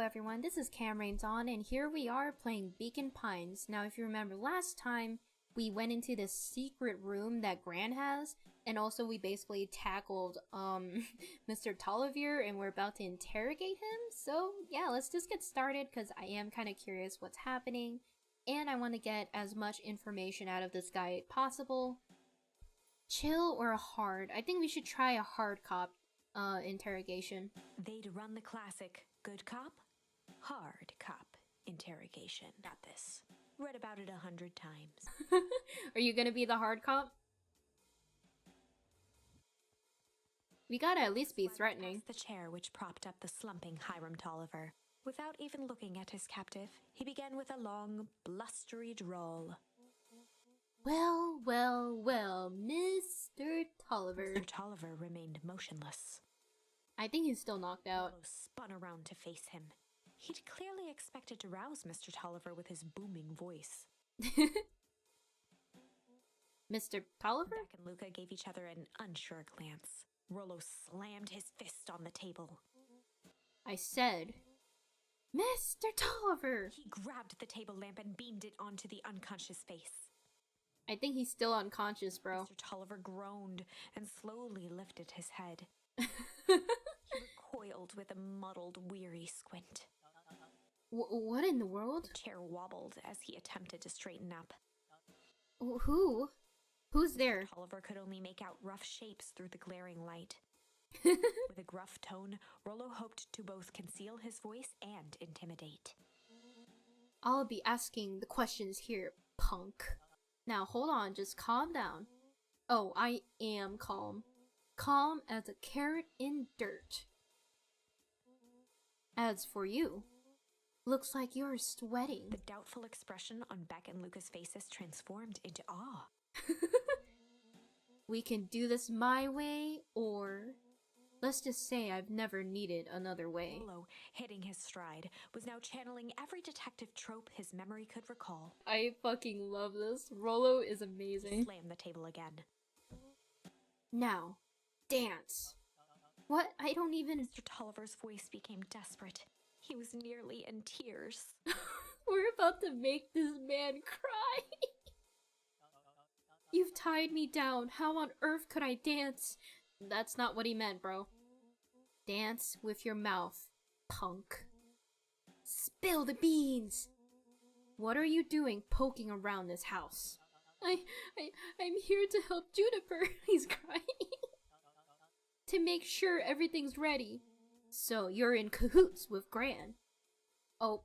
everyone, this is Cameron's on, and here we are playing Beacon Pines. Now, if you remember last time, we went into this secret room that Gran has, and also we basically tackled, Mr. Tolliver, and we're about to interrogate him. So, yeah, let's just get started, because I am kind of curious what's happening, and I want to get as much information out of this guy as possible. Chill or hard? I think we should try a hard cop, interrogation. They'd run the classic good cop, hard cop interrogation. Got this. Read about it 100 times. Are you gonna be the hard cop? We gotta at least be threatening. The chair which propped up the slumping Hiram Tolliver. Without even looking at his captive, he began with a long, blustery drawl. Well, Mr. Tolliver. Mr. Tolliver remained motionless. I think he's still knocked out. Rollo spun around to face him. He'd clearly expected to rouse Mr. Tolliver with his booming voice. Mr. Tolliver? Beck and Luca gave each other an unsure glance. Rollo slammed his fist on the table. I said, Mr. Tolliver! He grabbed the table lamp and beamed it onto the unconscious face. I think he's still unconscious, bro. Mr. Tolliver groaned and slowly lifted his head. He recoiled with a muddled, weary squint. What in the world? The chair wobbled as he attempted to straighten up. Who? Who's there? Tolliver could only make out rough shapes through the glaring light. With a gruff tone, Rollo hoped to both conceal his voice and intimidate. I'll be asking the questions here, punk. Now hold on, just calm down. Oh, I am calm. Calm as a carrot in dirt. As for you, looks like you're sweating. The doubtful expression on Beck and Luca's faces transformed into awe. We can do this my way, or let's just say I've never needed another way. Rollo, hitting his stride, was now channeling every detective trope his memory could recall. I fucking love this. Rollo is amazing. Slammed the table again. Now, dance. What? I don't even... Mr. Tolliver's voice became desperate. He was nearly in tears. We're about to make this man cry. You've tied me down. How on earth could I dance? That's not what he meant, bro. Dance with your mouth, punk. Spill the beans! What are you doing poking around this house? I'm here to help Juniper. He's crying. To make sure everything's ready. So you're in cahoots with Gran. Oh,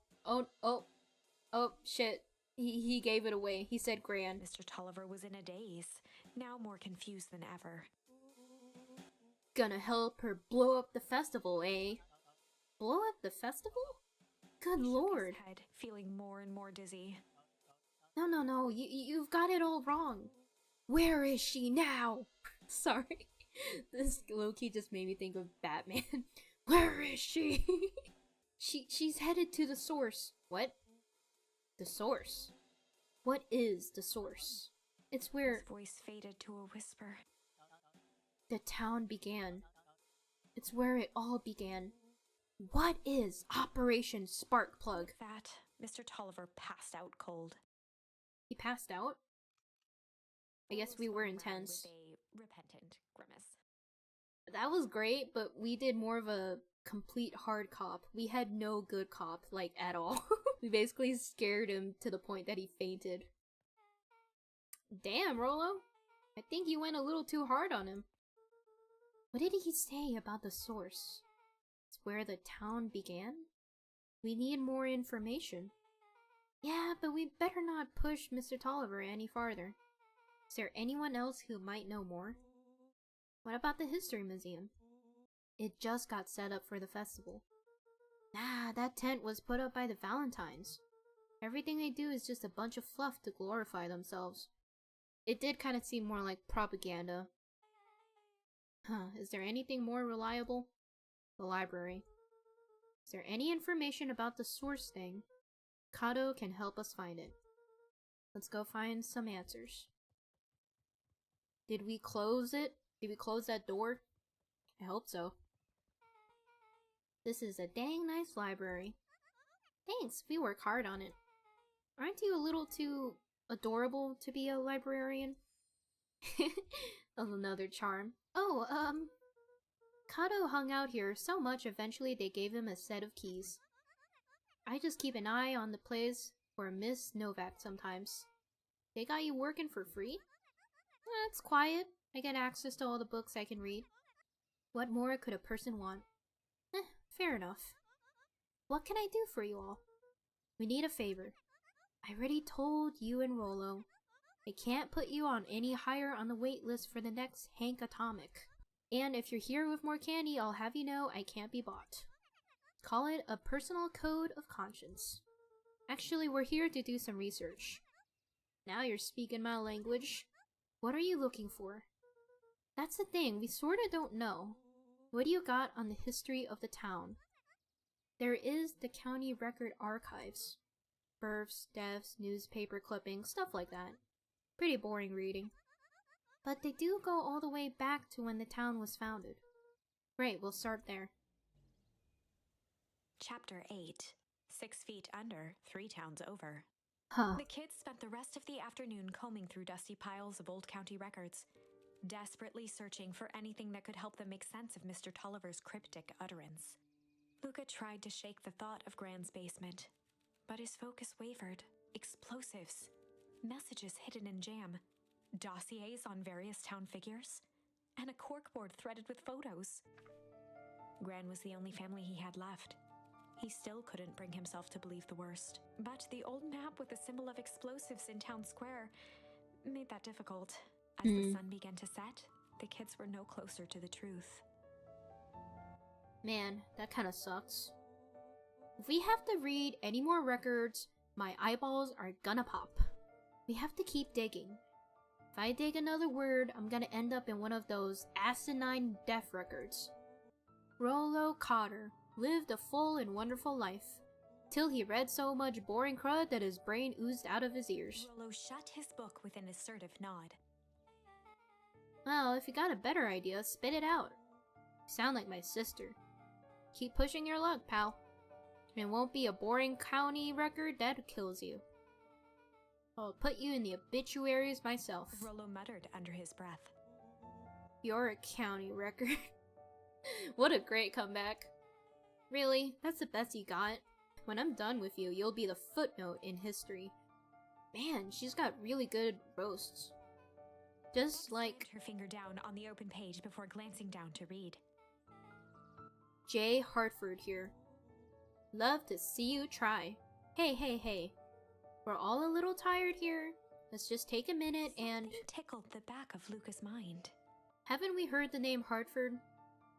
shit. He gave it away. He said Gran. Mr. Tolliver was in a daze, now more confused than ever. Gonna help her blow up the festival, eh? Blow up the festival? Good lord. His head, feeling more and more dizzy. No, you've got it all wrong. Where is she now? Sorry. This low-key just made me think of Batman. Where is she? She's headed to the source. What? The source? What is the source? It's where... His voice faded to a whisper. The town began. It's where it all began. What is Operation Sparkplug? That, Mr. Tolliver passed out cold. He passed out? I guess we were intense. With a repentant grimace. That was great, but we did more of a complete hard cop. We had no good cop, like, at all. We basically scared him to the point that he fainted. Damn, Rollo. I think you went a little too hard on him. What did he say about the source? It's where the town began? We need more information. Yeah, but we better not push Mr. Tolliver any farther. Is there anyone else who might know more? What about the History Museum? It just got set up for the festival. Nah, that tent was put up by the Valentines. Everything they do is just a bunch of fluff to glorify themselves. It did kind of seem more like propaganda. Is there anything more reliable? The library. Is there any information about the source thing? Kato can help us find it. Let's go find some answers. Did we close it? Did we close that door? I hope so. This is a dang nice library. Thanks, we work hard on it. Aren't you a little too adorable to be a librarian? Another charm. Oh, Kato hung out here so much eventually they gave him a set of keys. I just keep an eye on the place for Miss Novak sometimes. They got you working for free? It's quiet. I get access to all the books I can read. What more could a person want? Fair enough. What can I do for you all? We need a favor. I already told you and Rollo. I can't put you on any higher on the wait list for the next Hank Atomic. And if you're here with more candy, I'll have you know I can't be bought. Call it a personal code of conscience. Actually, we're here to do some research. Now you're speaking my language. What are you looking for? That's the thing, we sorta don't know. What do you got on the history of the town? There is the county record archives. Births, deaths, newspaper clippings, stuff like that. Pretty boring reading. But they do go all the way back to when the town was founded. Great, we'll start there. Chapter 8. 6 feet under, 3 towns over. Huh. The kids spent the rest of the afternoon combing through dusty piles of old county records, desperately searching for anything that could help them make sense of Mr. Tolliver's cryptic utterance. Luca tried to shake the thought of Gran's basement, but his focus wavered. Explosives, messages hidden in jam, dossiers on various town figures, and a corkboard threaded with photos. Gran was the only family he had left. He still couldn't bring himself to believe the worst. But the old map with the symbol of explosives in town square made that difficult. As the sun began to set, the kids were no closer to the truth. Man, that kinda sucks. If we have to read any more records, my eyeballs are gonna pop. We have to keep digging. If I dig another word, I'm gonna end up in one of those asinine death records. Rollo Cotter lived a full and wonderful life, till he read so much boring crud that his brain oozed out of his ears. Rollo shut his book with an assertive nod. Well, if you got a better idea, spit it out. You sound like my sister. Keep pushing your luck, pal. It won't be a boring county record that kills you. I'll put you in the obituaries myself. Rollo muttered under his breath. You're a county record. What a great comeback. Really? That's the best you got? When I'm done with you, you'll be the footnote in history. Man, she's got really good roasts. Just like Her finger down on the open page before glancing down to read. J. Hartford here. Love to see you try. Hey. We're all a little tired here. Let's just take a minute and... Something tickled the back of Luca's mind. Haven't we heard the name Hartford?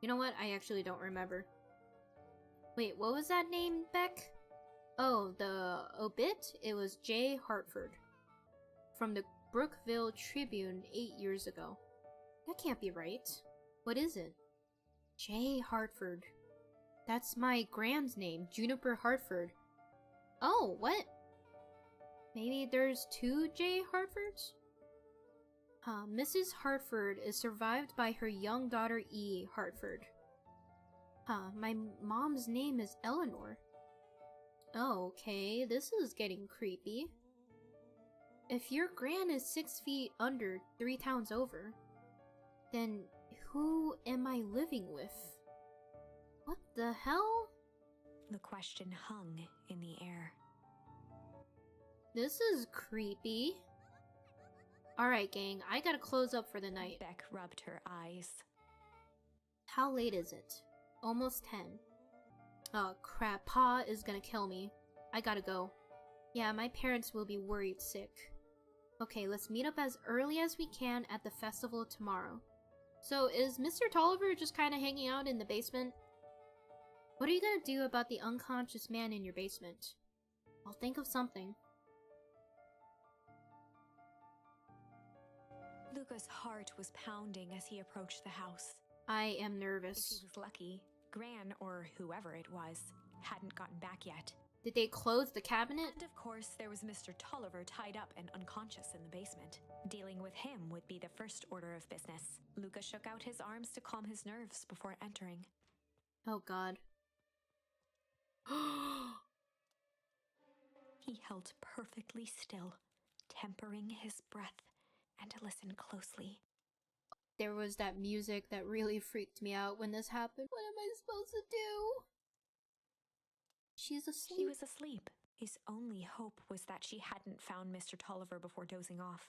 You know what? I actually don't remember. Wait, what was that name, Beck? Oh, the obit? It was J. Hartford. From the Brookville Tribune 8 years ago. That can't be right. What is it? J. Hartford. That's my grand's name, Juniper Hartford. Oh, what? Maybe there's 2 J. Hartfords? Mrs. Hartford is survived by her young daughter E. Hartford. My mom's name is Eleanor. Oh, okay, this is getting creepy. If your gran is 6 feet under 3 towns over, then who am I living with? What the hell? The question hung in the air. This is creepy. Alright, gang, I gotta close up for the night. Beck rubbed her eyes. How late is it? Almost 10. Oh crap, Pa is gonna kill me. I gotta go. Yeah, my parents will be worried sick. Okay, let's meet up as early as we can at the festival tomorrow. So, is Mr. Tolliver just kinda hanging out in the basement? What are you gonna do about the unconscious man in your basement? I'll think of something. Luca's heart was pounding as he approached the house. I am If nervous. he was lucky, Gran, or whoever it was, hadn't gotten back yet. Did they close the cabinet? And of course, there was Mr. Tolliver tied up and unconscious in the basement. Dealing with him would be the first order of business. Luca shook out his arms to calm his nerves before entering. Oh god. He held perfectly still, tempering his breath, and listened closely. There was that music that really freaked me out when this happened. What am I supposed to do? She's asleep. She was asleep. His only hope was that she hadn't found Mr. Tolliver before dozing off.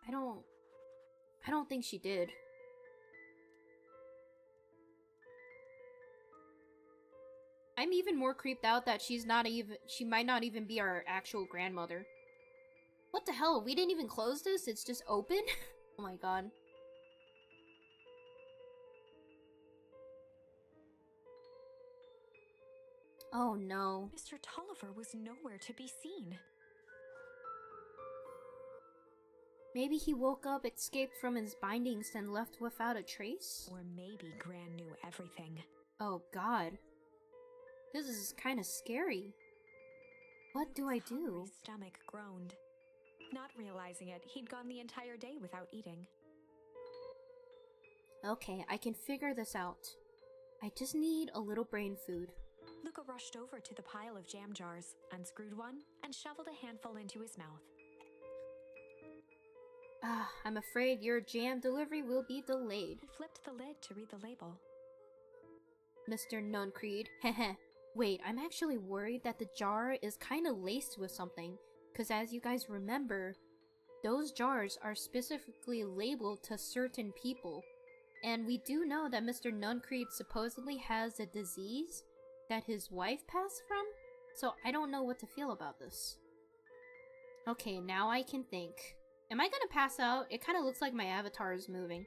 I don't think she did. I'm even more creeped out that she might not even be our actual grandmother. What the hell? We didn't even close this? It's just open? Oh my god. Oh no. Mr. Tolliver was nowhere to be seen. Maybe he woke up, escaped from his bindings, and left without a trace? Or maybe Gran knew everything. Oh god. This is kind of scary. What do I do? His stomach groaned. Not realizing it, he'd gone the entire day without eating. Okay, I can figure this out. I just need a little brain food. Luca rushed over to the pile of jam jars, unscrewed one, and shoveled a handful into his mouth. I'm afraid your jam delivery will be delayed. He flipped the lid to read the label. Mr. Nuncreed, heh. Wait, I'm actually worried that the jar is kind of laced with something, because as you guys remember, those jars are specifically labeled to certain people. And we do know that Mr. Nuncreed supposedly has a disease that his wife passed from, so I don't know what to feel about this. Okay, now I can think. Am I gonna pass out? It kind of looks like my avatar is moving.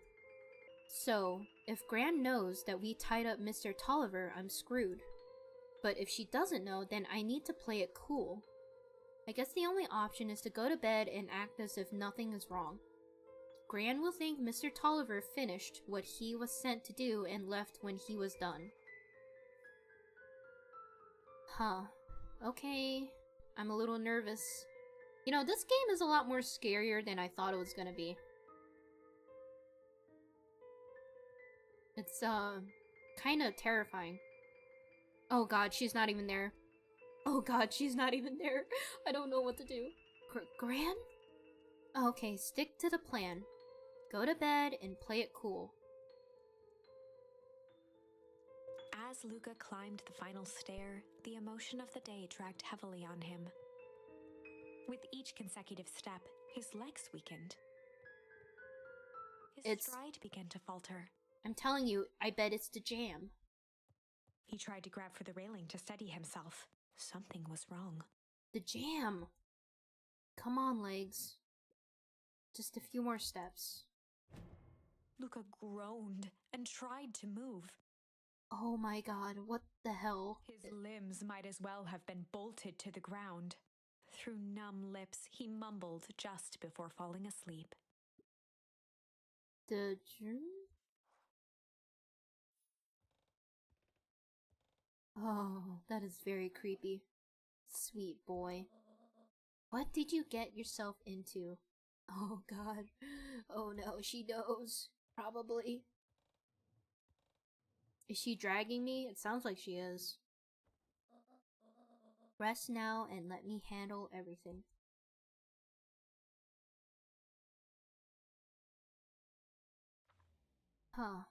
So, if Gran knows that we tied up Mr. Tolliver, I'm screwed. But if she doesn't know, then I need to play it cool. I guess the only option is to go to bed and act as if nothing is wrong. Gran will think Mr. Tolliver finished what he was sent to do and left when he was done. Huh. Okay. I'm a little nervous. You know, this game is a lot more scarier than I thought it was gonna be. It's, kind of terrifying. Oh god, she's not even there. Oh god, she's not even there. I don't know what to do. Gran? Okay, stick to the plan. Go to bed and play it cool. As Luca climbed the final stair, the emotion of the day dragged heavily on him. With each consecutive step, his legs weakened. His stride began to falter. I'm telling you, I bet it's the jam. He tried to grab for the railing to steady himself. Something was wrong. The jam! Come on, legs. Just a few more steps. Luca groaned and tried to move. Oh my god, what the hell? His limbs might as well have been bolted to the ground. Through numb lips, he mumbled just before falling asleep. The jam? Oh, that is very creepy. Sweet boy. What did you get yourself into? Oh god. Oh no, she knows. Probably. Is she dragging me? It sounds like she is. Rest now and let me handle everything. Huh.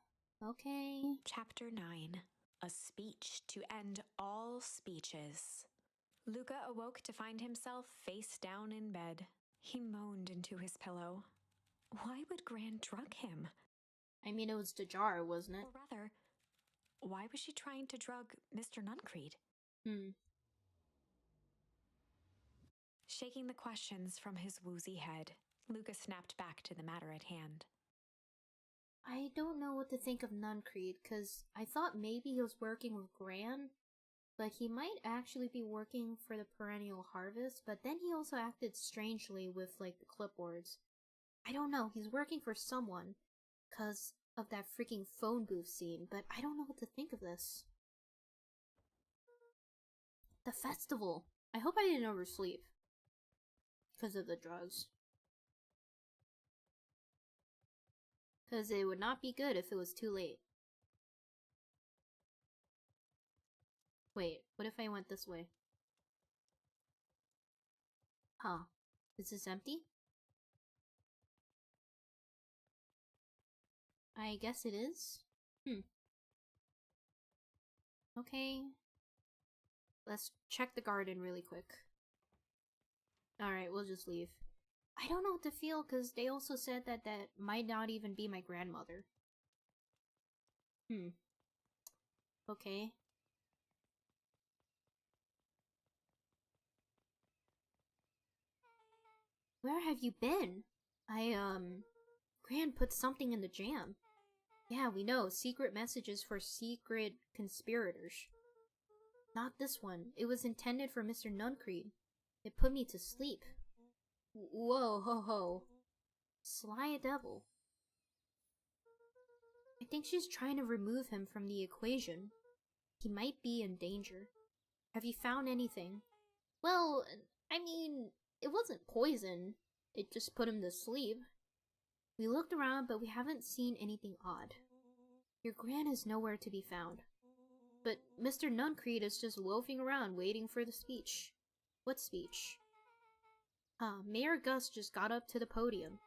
Okay. Chapter 9. A speech to end all speeches. Luca awoke to find himself face down in bed. He moaned into his pillow. Why would Gran drug him? I mean, it was the jar, wasn't it? Or rather, why was she trying to drug Mr. Nuncreed? Shaking the questions from his woozy head, Luca snapped back to the matter at hand. I don't know what to think of Nuncreed, because I thought maybe he was working with Gran, but he might actually be working for the Perennial Harvest, but then he also acted strangely with, like, the clipboards. I don't know, he's working for someone, because of that freaking phone booth scene, but I don't know what to think of this. The festival! I hope I didn't oversleep. Because of the drugs. Because it would not be good if it was too late. Wait, what if I went this way? Huh. Is this empty? I guess it is. Okay. Let's check the garden really quick. Alright, we'll just leave. I don't know what to feel because they also said that that might not even be my grandmother. Okay. Where have you been? Gran put something in the jam. Yeah, we know. Secret messages for secret conspirators. Not this one. It was intended for Mr. Nuncreed. It put me to sleep. Whoa, ho, ho. Sly devil. I think she's trying to remove him from the equation. He might be in danger. Have you found anything? Well, I mean, it wasn't poison. It just put him to sleep. We looked around, but we haven't seen anything odd. Your gran is nowhere to be found. But Mr. Nuncreed is just loafing around waiting for the speech. What speech? Mayor Gus just got up to the podium.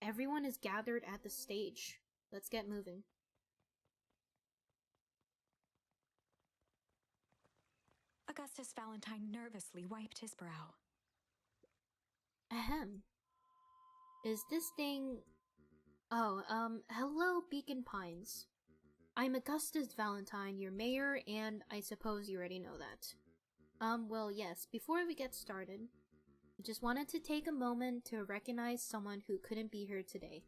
Everyone is gathered at the stage. Let's get moving. Augustus Valentine nervously wiped his brow. Ahem. Is this thing... Oh, hello, Beaconpines. I'm Augustus Valentine, your mayor, and I suppose you already know that. Well, yes, before we get started, I just wanted to take a moment to recognize someone who couldn't be here today.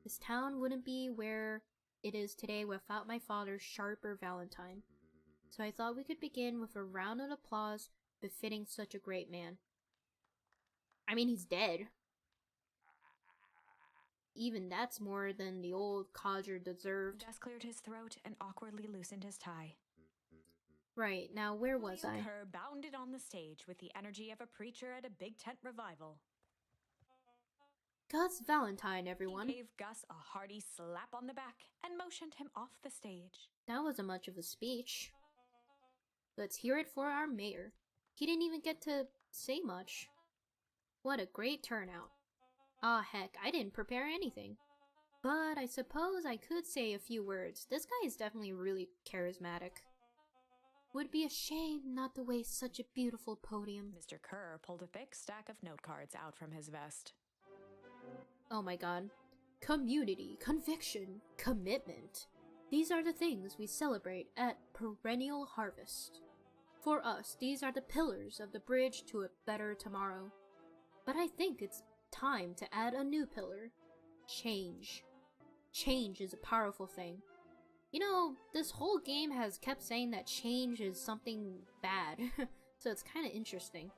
This town wouldn't be where it is today without my father, Sharper Valentine. So I thought we could begin with a round of applause befitting such a great man. I mean, he's dead. Even that's more than the old codger deserved. Gus cleared his throat and awkwardly loosened his tie. Right, now where was I? Kerr bounded on the stage with the energy of a preacher at a big tent revival. Gus Valentine, everyone. He gave Gus a hearty slap on the back and motioned him off the stage. That wasn't much of a speech. Let's hear it for our mayor. He didn't even get to say much. What a great turnout. Ah, heck, I didn't prepare anything. But I suppose I could say a few words. This guy is definitely really charismatic. Would be a shame not to waste such a beautiful podium. Mr. Kerr pulled a thick stack of note cards out from his vest. Oh my god. Community, conviction, commitment. These are the things we celebrate at Perennial Harvest. For us, these are the pillars of the bridge to a better tomorrow. But I think it's time to add a new pillar. Change. Change is a powerful thing. You know, this whole game has kept saying that change is something bad, so it's kind of interesting.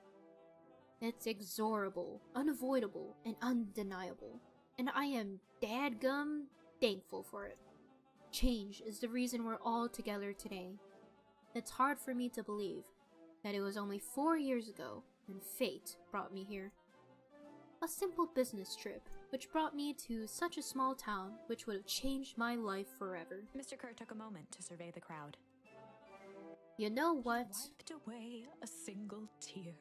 It's inexorable, unavoidable, and undeniable, and I am dadgum thankful for it. Change is the reason we're all together today. It's hard for me to believe that it was only 4 years ago when fate brought me here. A simple business trip, which brought me to such a small town which would have changed my life forever. Mr. Kerr took a moment to survey the crowd. You know what? Wiped away a single tear.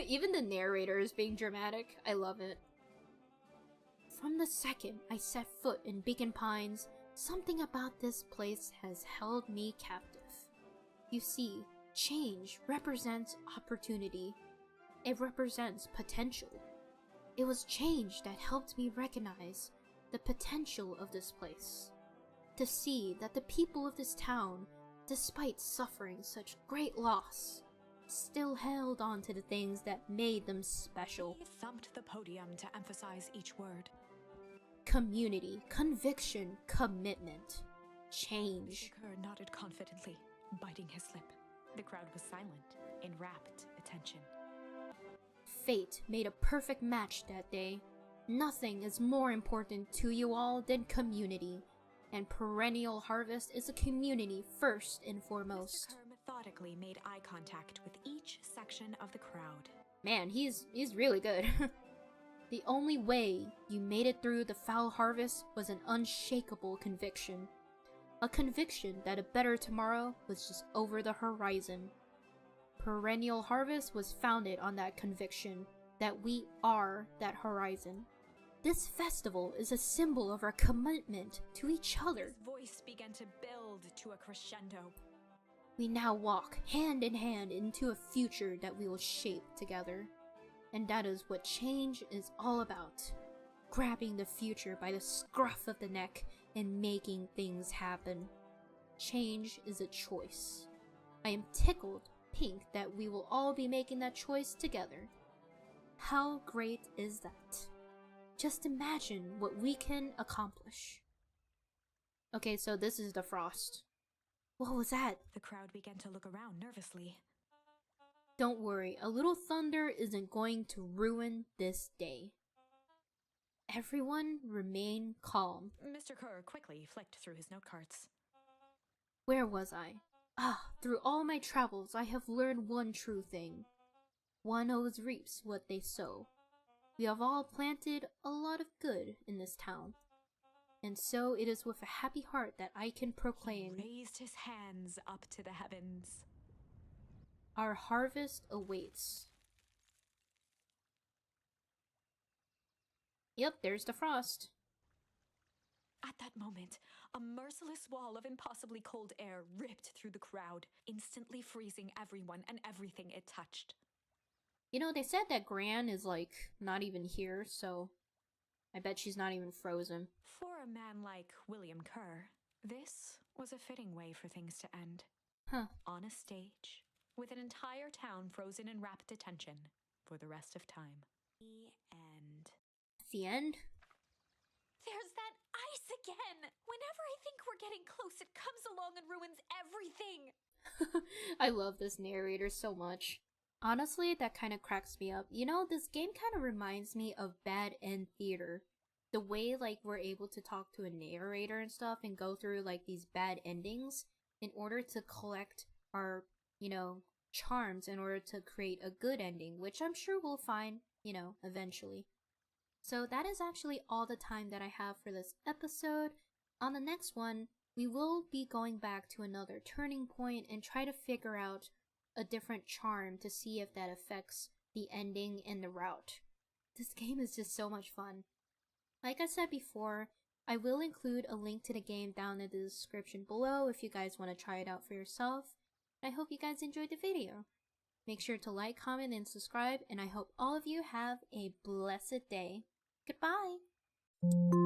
Even the narrator is being dramatic. I love it. From the second I set foot in Beaconpines, something about this place has held me captive. You see, change represents opportunity. It represents potential. It was change that helped me recognize the potential of this place. To see that the people of this town, despite suffering such great loss, still held on to the things that made them special. He thumped the podium to emphasize each word. Community, conviction, commitment, change. Mr. Kerr nodded confidently, biting his lip. The crowd was silent, in rapt attention. Fate made a perfect match that day. Nothing is more important to you all than community, and Perennial Harvest is a community first and foremost. Mr. Kerr methodically made eye contact with each section of the crowd. Man, he's really good. The only way you made it through the foul harvest was an unshakable conviction. A conviction that a better tomorrow was just over the horizon. Perennial Harvest was founded on that conviction that we are that horizon. This festival is a symbol of our commitment to each other. His voice began to build to a crescendo. We now walk hand in hand into a future that we will shape together. And that is what change is all about. Grabbing the future by the scruff of the neck and making things happen. Change is a choice. I am tickled pink that we will all be making that choice together. How great is that? Just imagine what we can accomplish. Okay, so this is the frost. What was that? The crowd began to look around nervously. Don't worry, a little thunder isn't going to ruin this day. Everyone remain calm. Mr. Kerr quickly flicked through his note cards. Where was I? Through all my travels I have learned one true thing. One always reaps what they sow. We have all planted a lot of good in this town. And so it is with a happy heart that I can proclaim, He raised his hands up to the heavens. Our harvest awaits. Yep, there's the frost. At that moment, a merciless wall of impossibly cold air ripped through the crowd, instantly freezing everyone and everything it touched. You know, they said that Gran is, like, not even here, so I bet she's not even frozen. For a man like William Kerr, this was a fitting way for things to end. Huh. On a stage, with an entire town frozen in rapt attention for the rest of time. The end. The end? There's that ice again! Whenever I think we're getting close, it comes along and ruins everything! I love this narrator so much. Honestly, that kind of cracks me up. You know, this game kind of reminds me of Bad End Theater. The way, like, we're able to talk to a narrator and stuff and go through, like, these bad endings in order to collect our, you know, charms in order to create a good ending, which I'm sure we'll find, you know, eventually. So that is actually all the time that I have for this episode. On the next one, we will be going back to another turning point and try to figure out a different charm to see if that affects the ending and the route. This game is just so much fun. Like I said before, I will include a link to the game down in the description below if you guys want to try it out for yourself. I hope you guys enjoyed the video. Make sure to like, comment, and subscribe, and I hope all of you have a blessed day. Goodbye!